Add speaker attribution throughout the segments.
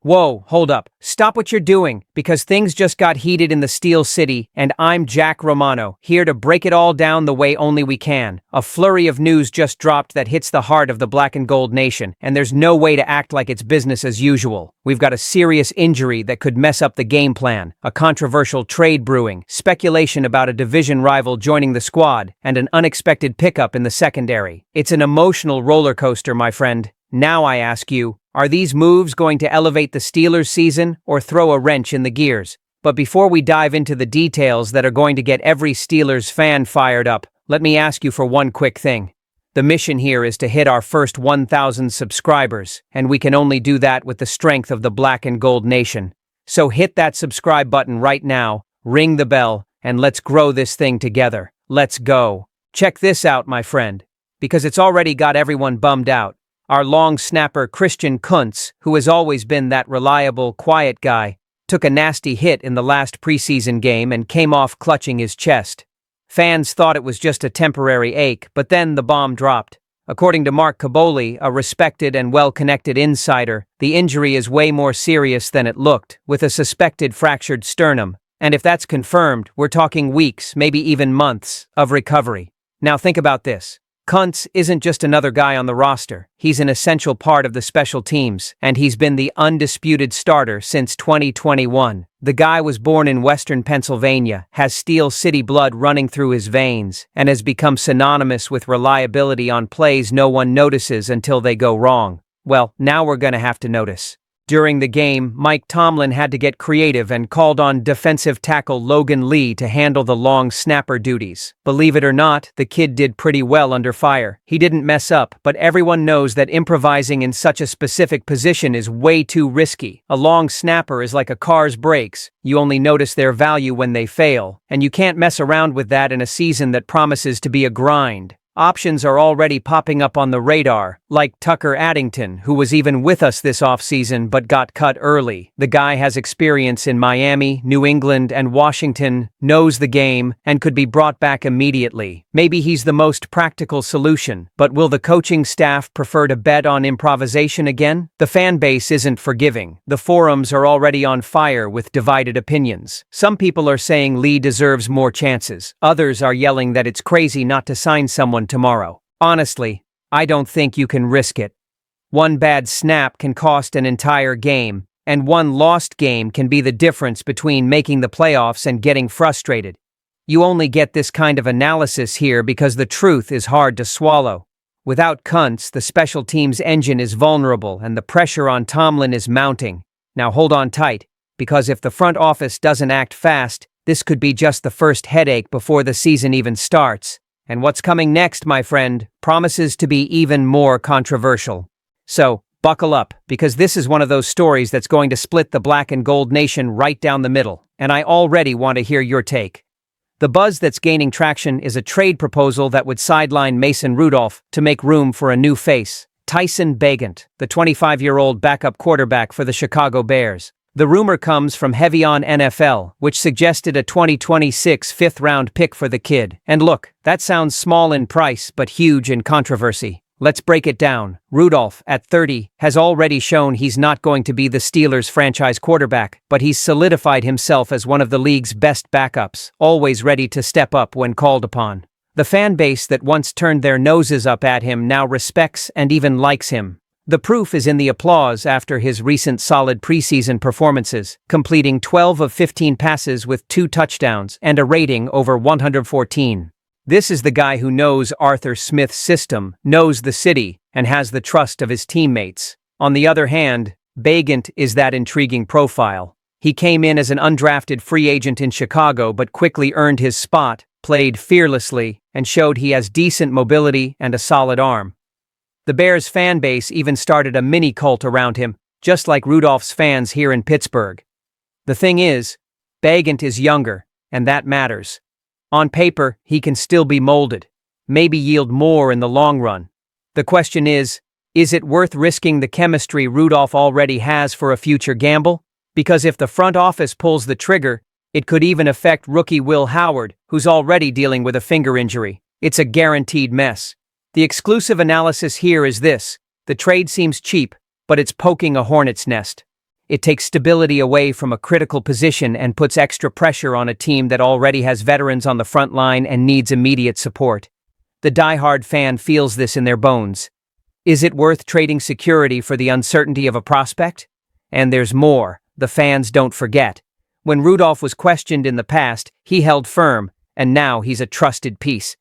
Speaker 1: Whoa, hold up. Stop what you're doing, because things just got heated in the Steel City, and I'm Jack Romano, here to break it all down the way only we can. A flurry of news just dropped that hits the heart of the Black and Gold Nation, and there's no way to act like it's business as usual. We've got a serious injury that could mess up the game plan, a controversial trade brewing, speculation about a division rival joining the squad, and an unexpected pickup in the secondary. It's an emotional roller coaster, my friend. Now I ask you, are these moves going to elevate the Steelers' season or throw a wrench in the gears? But before we dive into the details that are going to get every Steelers fan fired up, let me ask you for one quick thing. The mission here is to hit our first 1,000 subscribers, and we can only do that with the strength of the Black and Gold Nation. So hit that subscribe button right now, ring the bell, and let's grow this thing together. Let's go. Check this out, my friend, because it's already got everyone bummed out. Our long snapper Christian Kuntz, who has always been that reliable, quiet guy, took a nasty hit in the last preseason game and came off clutching his chest. Fans thought it was just a temporary ache, but then the bomb dropped. According to Mark Kaboly, a respected and well-connected insider, the injury is way more serious than it looked, with a suspected fractured sternum. And if that's confirmed, we're talking weeks, maybe even months, of recovery. Now think about this. Kuntz isn't just another guy on the roster. He's an essential part of the special teams, and he's been the undisputed starter since 2021. The guy was born in Western Pennsylvania, has Steel City blood running through his veins, and has become synonymous with reliability on plays no one notices until they go wrong. Well, now we're gonna have to notice. During the game, Mike Tomlin had to get creative and called on defensive tackle Logan Lee to handle the long snapper duties. Believe it or not, the kid did pretty well under fire. He didn't mess up, but everyone knows that improvising in such a specific position is way too risky. A long snapper is like a car's brakes. You only notice their value when they fail, and you can't mess around with that in a season that promises to be a grind. Options are already popping up on the radar, like Tucker Addington, who was even with us this offseason but got cut early. The guy has experience in Miami, New England, and Washington, knows the game, and could be brought back immediately. Maybe he's the most practical solution, but will the coaching staff prefer to bet on improvisation again? The fan base isn't forgiving. The forums are already on fire with divided opinions. Some people are saying Lee deserves more chances. Others are yelling that it's crazy not to sign someone tomorrow. Honestly, I don't think you can risk it. One bad snap can cost an entire game, and one lost game can be the difference between making the playoffs and getting frustrated. You only get this kind of analysis here because the truth is hard to swallow. Without Kuntz, the special teams engine is vulnerable and the pressure on Tomlin is mounting. Now hold on tight, because if the front office doesn't act fast, this could be just the first headache before the season even starts. And what's coming next, my friend, promises to be even more controversial. So, buckle up, because this is one of those stories that's going to split the Black and Gold Nation right down the middle, and I already want to hear your take. The buzz that's gaining traction is a trade proposal that would sideline Mason Rudolph to make room for a new face, Tyson Bagent, the 25-year-old backup quarterback for the Chicago Bears. The rumor comes from Heavy on NFL, which suggested a 2026 fifth-round pick for the kid. And look, that sounds small in price, but huge in controversy. Let's break it down. Rudolph, at 30, has already shown he's not going to be the Steelers' franchise quarterback, but he's solidified himself as one of the league's best backups, always ready to step up when called upon. The fan base that once turned their noses up at him now respects and even likes him. The proof is in the applause after his recent solid preseason performances, completing 12 of 15 passes with 2 touchdowns and a rating over 114. This is the guy who knows Arthur Smith's system, knows the city, and has the trust of his teammates. On the other hand, Bagent is that intriguing profile. He came in as an undrafted free agent in Chicago but quickly earned his spot, played fearlessly, and showed he has decent mobility and a solid arm. The Bears fan base even started a mini-cult around him, just like Rudolph's fans here in Pittsburgh. The thing is, Bagent is younger, and that matters. On paper, he can still be molded, maybe yield more in the long run. The question is it worth risking the chemistry Rudolph already has for a future gamble? Because if the front office pulls the trigger, it could even affect rookie Will Howard, who's already dealing with a finger injury. It's a guaranteed mess. The exclusive analysis here is this: the trade seems cheap, but it's poking a hornet's nest. It takes stability away from a critical position and puts extra pressure on a team that already has veterans on the front line and needs immediate support. The diehard fan feels this in their bones. Is it worth trading security for the uncertainty of a prospect? And there's more. The fans don't forget. When Rudolph was questioned in the past, he held firm, and now he's a trusted piece.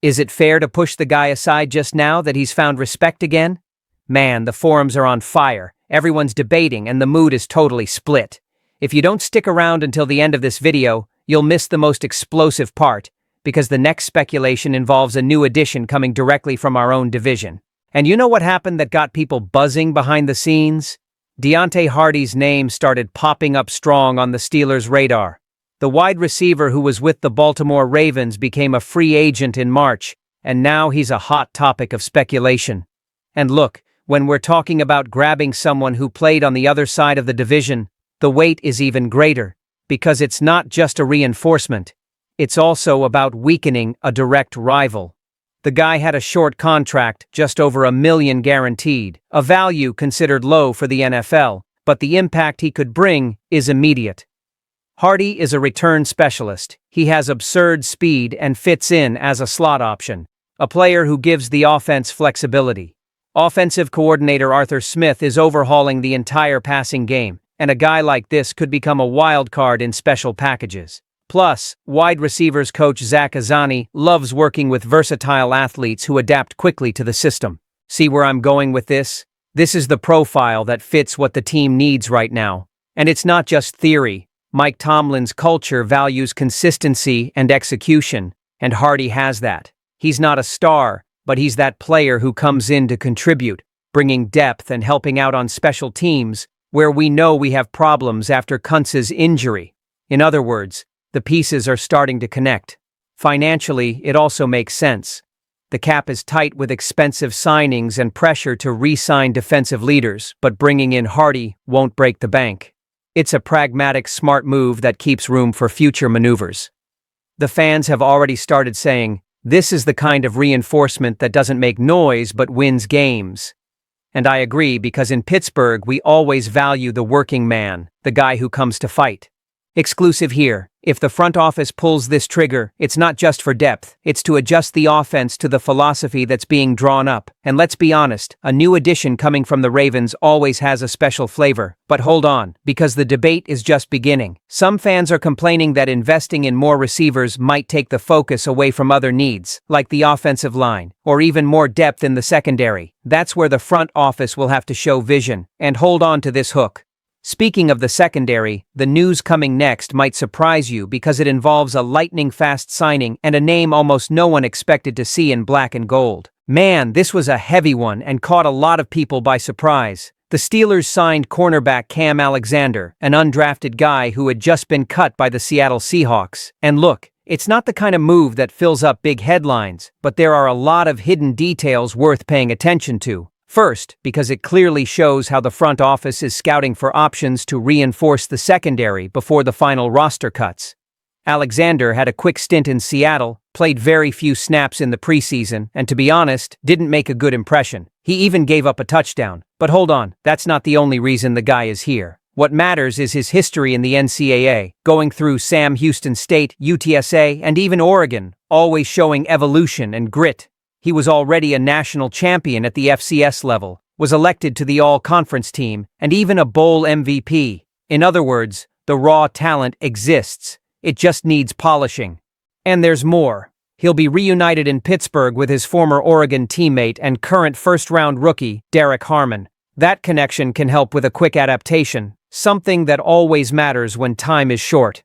Speaker 1: Is it fair to push the guy aside just now that he's found respect again? Man, the forums are on fire. Everyone's debating, and the mood is totally split. If you don't stick around until the end of this video, you'll miss the most explosive part, because the next speculation involves a new addition coming directly from our own division. And you know what happened that got people buzzing behind the scenes? Deontay Hardy's name started popping up strong on the Steelers' radar. The wide receiver who was with the Baltimore Ravens became a free agent in March, and now he's a hot topic of speculation. And look, when we're talking about grabbing someone who played on the other side of the division, the weight is even greater, because it's not just a reinforcement. It's also about weakening a direct rival. The guy had a short contract, just over $1 million guaranteed, a value considered low for the NFL, but the impact he could bring is immediate. Hardy is a return specialist. He has absurd speed and fits in as a slot option, a player who gives the offense flexibility. Offensive coordinator Arthur Smith is overhauling the entire passing game, and a guy like this could become a wild card in special packages. Plus, wide receivers coach Zach Azzanni loves working with versatile athletes who adapt quickly to the system. See where I'm going with this? This is the profile that fits what the team needs right now. And it's not just theory. Mike Tomlin's culture values consistency and execution, and Hardy has that. He's not a star, but he's that player who comes in to contribute, bringing depth and helping out on special teams, where we know we have problems after Kuntz's injury. In other words, the pieces are starting to connect. Financially, it also makes sense. The cap is tight with expensive signings and pressure to re-sign defensive leaders, but bringing in Hardy won't break the bank. It's a pragmatic, smart move that keeps room for future maneuvers. The fans have already started saying, this is the kind of reinforcement that doesn't make noise but wins games. And I agree, because in Pittsburgh we always value the working man, the guy who comes to fight. Exclusive here. If the front office pulls this trigger, it's not just for depth, it's to adjust the offense to the philosophy that's being drawn up. And let's be honest, a new addition coming from the Ravens always has a special flavor. But hold on, because the debate is just beginning. Some fans are complaining that investing in more receivers might take the focus away from other needs, like the offensive line, or even more depth in the secondary. That's where the front office will have to show vision, and hold on to this hook. Speaking of the secondary, the news coming next might surprise you because it involves a lightning-fast signing and a name almost no one expected to see in black and gold. Man, this was a heavy one and caught a lot of people by surprise. The Steelers signed cornerback Cam Alexander, an undrafted guy who had just been cut by the Seattle Seahawks. And look, it's not the kind of move that fills up big headlines, but there are a lot of hidden details worth paying attention to. First, because it clearly shows how the front office is scouting for options to reinforce the secondary before the final roster cuts. Alexander had a quick stint in Seattle, played very few snaps in the preseason, and to be honest, didn't make a good impression. He even gave up a touchdown. But hold on, that's not the only reason the guy is here. What matters is his history in the NCAA, going through Sam Houston State, UTSA, and even Oregon, always showing evolution and grit. He was already a national champion at the FCS level, was elected to the all-conference team, and even a bowl MVP. In other words, the raw talent exists. It just needs polishing. And there's more. He'll be reunited in Pittsburgh with his former Oregon teammate and current first-round rookie, Derek Harmon. That connection can help with a quick adaptation, something that always matters when time is short.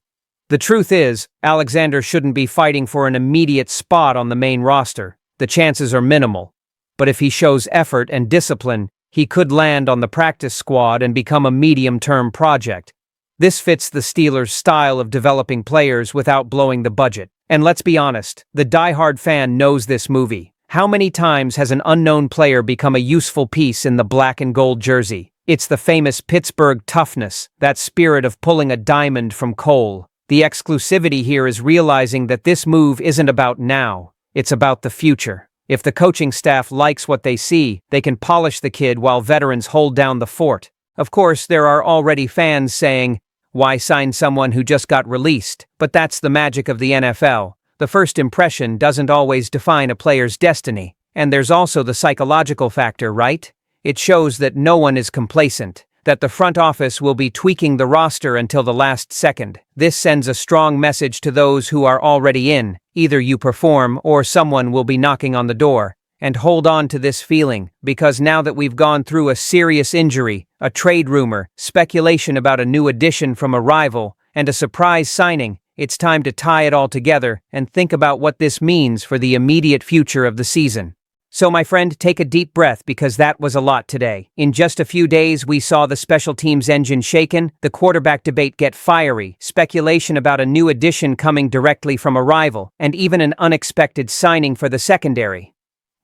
Speaker 1: The truth is, Alexander shouldn't be fighting for an immediate spot on the main roster. The chances are minimal. But if he shows effort and discipline, he could land on the practice squad and become a medium-term project. This fits the Steelers' style of developing players without blowing the budget. And let's be honest, the diehard fan knows this movie. How many times has an unknown player become a useful piece in the black and gold jersey? It's the famous Pittsburgh toughness, that spirit of pulling a diamond from coal. The exclusivity here is realizing that this move isn't about now. It's about the future. If the coaching staff likes what they see, they can polish the kid while veterans hold down the fort. Of course, there are already fans saying, why sign someone who just got released? But that's the magic of the NFL. The first impression doesn't always define a player's destiny. And there's also the psychological factor, right? It shows that no one is complacent, that the front office will be tweaking the roster until the last second. This sends a strong message to those who are already in. Either you perform or someone will be knocking on the door. And hold on to this feeling, because now that we've gone through a serious injury, a trade rumor, speculation about a new addition from a rival, and a surprise signing, it's time to tie it all together and think about what this means for the immediate future of the season. So my friend, take a deep breath because that was a lot today. In just a few days, we saw the special teams engine shaken, the quarterback debate get fiery, speculation about a new addition coming directly from a rival, and even an unexpected signing for the secondary.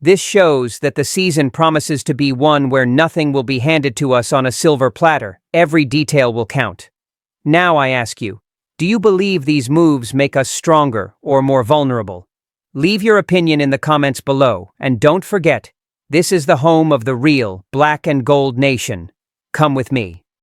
Speaker 1: This shows that the season promises to be one where nothing will be handed to us on a silver platter. Every detail will count. Now I ask you, do you believe these moves make us stronger or more vulnerable? Leave your opinion in the comments below, and don't forget, this is the home of the real Black and Gold Nation. Come with me.